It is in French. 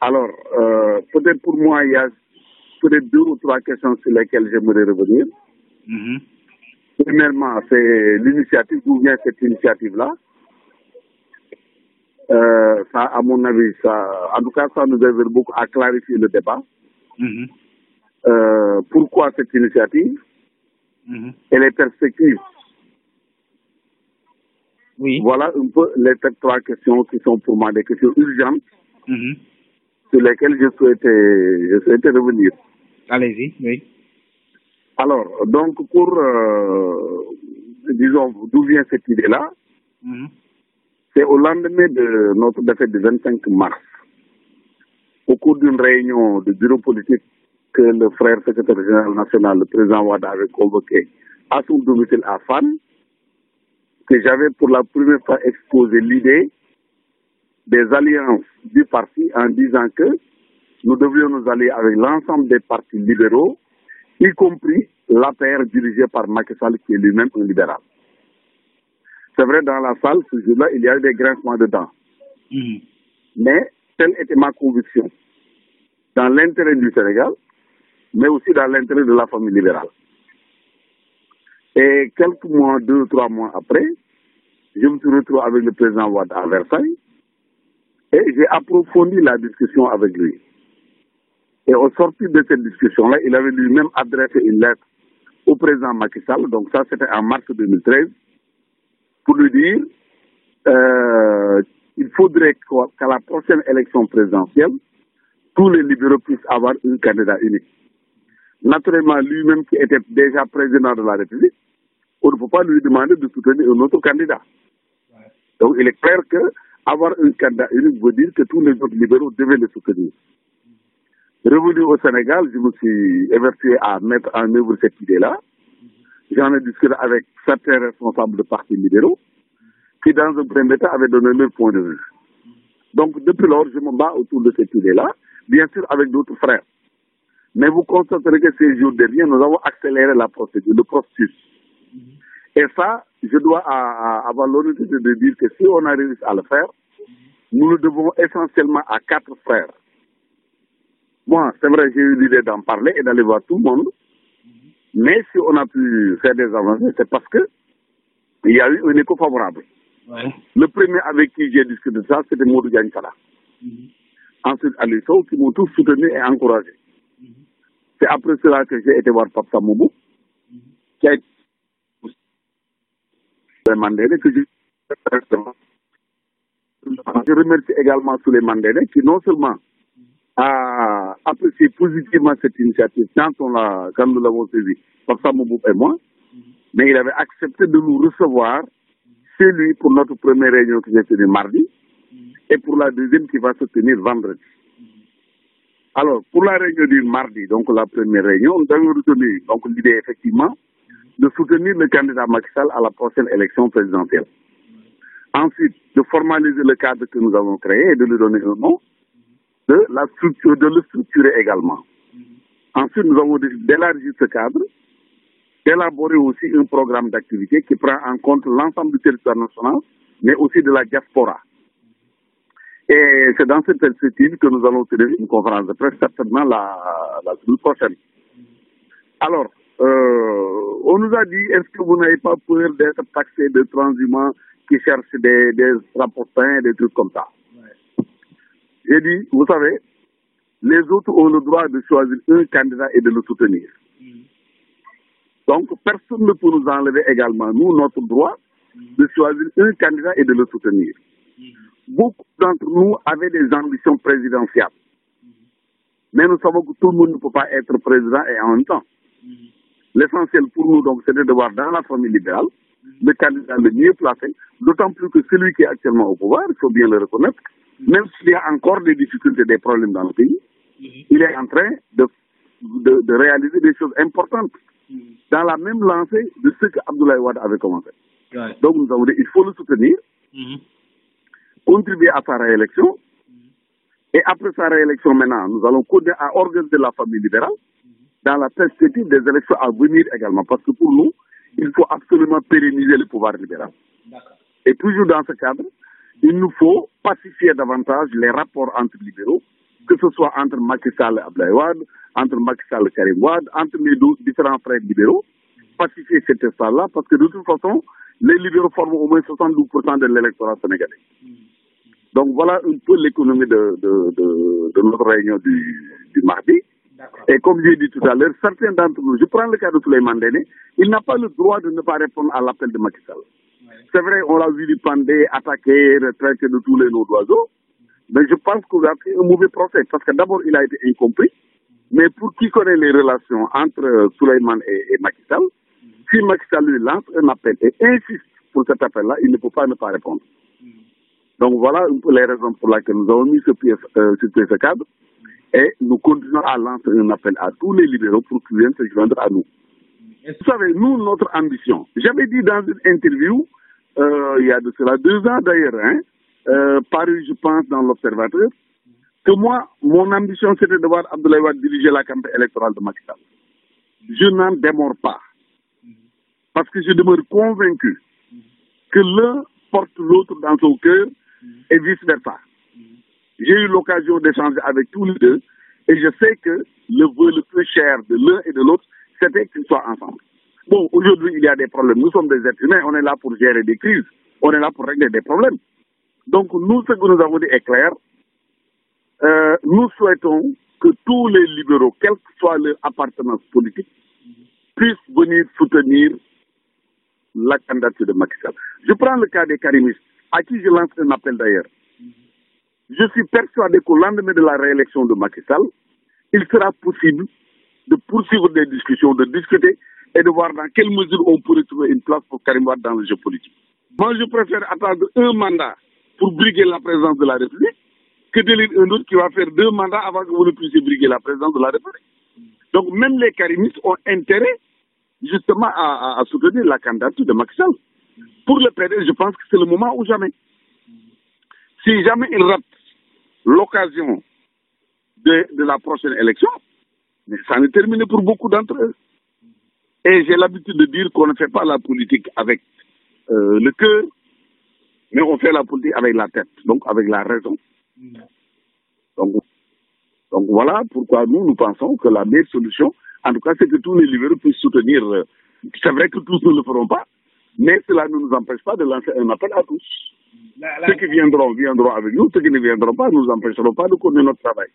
Alors, peut-être pour moi, il y a peut-être 2 ou 3 questions sur lesquelles j'aimerais revenir. Premièrement, c'est l'initiative, d'où vient cette initiative-là. Ça, à mon avis, en tout cas, ça nous aide beaucoup à clarifier le débat. Pourquoi cette initiative et les perspectives. Oui. Voilà un peu les 3 questions qui sont pour moi des questions urgentes sur lesquelles je souhaitais revenir. Allez-y, oui. Alors, donc, disons, d'où vient cette idée-là? C'est au lendemain de notre défaite du 25 mars, au cours d'une réunion de bureau politique que le frère secrétaire général national, le président Wade, avait convoqué à son domicile à Fann, que j'avais pour la première fois exposé l'idée des alliances du parti en disant que nous devions nous allier avec l'ensemble des partis libéraux, y compris l'APR dirigé par Macky Sall, qui est lui-même un libéral. C'est vrai, dans la salle, ce jour-là, il y a eu des grincements de dents. Mais telle était ma conviction, dans l'intérêt du Sénégal, mais aussi dans l'intérêt de la famille libérale. Et quelques mois, 2 ou 3 mois après, je me suis retrouvé avec le président Wade à Versailles et j'ai approfondi la discussion avec lui. Et au sortir de cette discussion-là, il avait lui-même adressé une lettre au président Macky Sall, donc ça c'était en mars 2013, pour lui dire qu'il faudrait qu'à la prochaine élection présidentielle, tous les libéraux puissent avoir un candidat unique. Naturellement, lui-même qui était déjà président de la République, on ne peut pas lui demander de soutenir un autre candidat. Donc il est clair que avoir un candidat unique veut dire que tous les autres libéraux devaient le soutenir. Revenu au Sénégal, je me suis évertué à mettre en œuvre cette idée-là. J'en ai discuté avec certains responsables de partis libéraux qui, dans un premier temps, avaient donné leur point de vue. Donc, depuis lors, je me bats autour de cette idée-là, bien sûr avec d'autres frères. Mais vous constaterez que ces jours derniers, nous avons accéléré la procédure, le processus. Et ça, je dois avoir l'honnêteté de dire que si on a réussi à le faire, nous le devons essentiellement à 4 frères. Moi, c'est vrai, j'ai eu l'idée d'en parler et d'aller voir tout le monde. Mais si on a pu faire des avancées, c'est parce que il y a eu un écho favorable. Le premier avec qui j'ai discuté de ça, c'était Modou Diagne Fada. Ensuite, Ali Sow, qui m'ont tous soutenu et encouragé. C'est après cela que j'ai été voir Pape Samoubou, qui a été demandé que je remercie également Souleymane Ndéné, qui non seulement a apprécié positivement cette initiative quand nous l'avons saisi, Pape Samoubou et moi, mais il avait accepté de nous recevoir chez lui pour notre première réunion qui s'est tenue mardi et pour la deuxième qui va se tenir vendredi. Alors, pour la réunion du mardi, donc la première réunion, nous avons retenu donc l'idée effectivement de soutenir le candidat Macky Sall à la prochaine élection présidentielle. Ensuite, de formaliser le cadre que nous avons créé et de lui donner un nom, de le structurer également. Ensuite, nous avons décidé d'élargir ce cadre, d'élaborer aussi un programme d'activité qui prend en compte l'ensemble du territoire national, mais aussi de la diaspora. Et c'est dans cette perspective que nous allons tenir une conférence de presse, certainement la semaine prochaine. Alors, on nous a dit, est-ce que vous n'avez pas peur d'être taxé de transhumants qui cherchent des rapportins, des trucs comme ça? J'ai dit, vous savez, les autres ont le droit de choisir un candidat et de le soutenir. Donc, personne ne peut nous enlever également, nous, notre droit de choisir un candidat et de le soutenir. Beaucoup d'entre nous avaient des ambitions présidentielles. Mais nous savons que tout le monde ne peut pas être président et en même temps. L'essentiel pour nous, donc, c'était de voir dans la famille libérale le candidat le mieux placé, d'autant plus que celui qui est actuellement au pouvoir, il faut bien le reconnaître, même s'il y a encore des difficultés, des problèmes dans le pays, il est en train de réaliser des choses importantes dans la même lancée de ce que Abdoulaye Wade avait commencé. Donc nous avons dit, il faut le soutenir, contribuer à sa réélection, et après sa réélection maintenant, nous allons continuer à organiser la famille libérale dans la perspective des élections à venir également, parce que pour nous, il faut absolument pérenniser le pouvoir libéral. Et toujours dans ce cadre, il nous faut pacifier davantage les rapports entre libéraux que ce soit entre Macky Sall et Abdoulaye Wade, entre Macky Sall et Karim Wade, entre les différents frères libéraux, pacifier cet espace-là, parce que de toute façon, les libéraux forment au moins 72% de l'électorat sénégalais. Donc voilà un peu l'économie de notre réunion du mardi. Et comme j'ai dit tout à l'heure, certains d'entre nous, je prends le cas de Souleymane Ndéné, il n'a pas le droit de ne pas répondre à l'appel de Macky Sall. C'est vrai, on l'a vu pendé, attaquer, traiter de tous les noms d'oiseaux, mais je pense qu'on a fait un mauvais procès, parce que d'abord, il a été incompris, mais pour qui connaît les relations entre Souleymane et Macky Sall, si Macky Sall lui lance un appel et insiste pour cet appel-là, il ne peut pas ne pas répondre. Donc voilà un peu les raisons pour lesquelles nous avons mis ce cadre et nous continuons à lancer un appel à tous les libéraux pour qu'ils viennent se joindre à nous. Vous savez, nous, notre ambition, j'avais dit dans une interview, il y a de cela 2 ans d'ailleurs, paru je pense dans l'Observateur, que moi, mon ambition c'était de voir Abdoulaye Wade diriger la campagne électorale de Macky Sall. Je n'en démords pas, parce que je demeure convaincu que l'un porte l'autre dans son cœur et vice-versa. J'ai eu l'occasion d'échanger avec tous les deux et je sais que le vœu le plus cher de l'un et de l'autre, c'était qu'ils soient ensemble. Bon, aujourd'hui, il y a des problèmes. Nous sommes des êtres humains, on est là pour gérer des crises, on est là pour régler des problèmes. Donc, nous, ce que nous avons dit est clair. Nous souhaitons que tous les libéraux, quelle que soit leur appartenance politique, puissent venir soutenir la candidature de Macky Sall. Je prends le cas des karimistes, à qui je lance un appel d'ailleurs. Je suis persuadé qu'au lendemain de la réélection de Macky Sall, il sera possible de poursuivre des discussions, de discuter et de voir dans quelle mesure on pourrait trouver une place pour Karim Wade dans le jeu politique. Moi, je préfère attendre un mandat pour briguer la présidence de la République que d'élire un autre qui va faire 2 mandats avant que vous ne puissiez briguer la présidence de la République. Donc, même les karimistes ont intérêt justement à soutenir la candidature de Macky Sall. Pour le PDS, je pense que c'est le moment ou jamais. Si jamais il rate l'occasion de la prochaine élection, mais ça en est terminé pour beaucoup d'entre eux. Et j'ai l'habitude de dire qu'on ne fait pas la politique avec le cœur, mais on fait la politique avec la tête, donc avec la raison. Donc voilà pourquoi nous pensons que la meilleure solution, en tout cas, c'est que tous les libéraux puissent soutenir. C'est vrai que tous ne le feront pas, mais cela ne nous empêche pas de lancer un appel à tous. Ceux qui viendront avec nous, ceux qui ne viendront pas, nous empêcheront pas de continuer notre travail.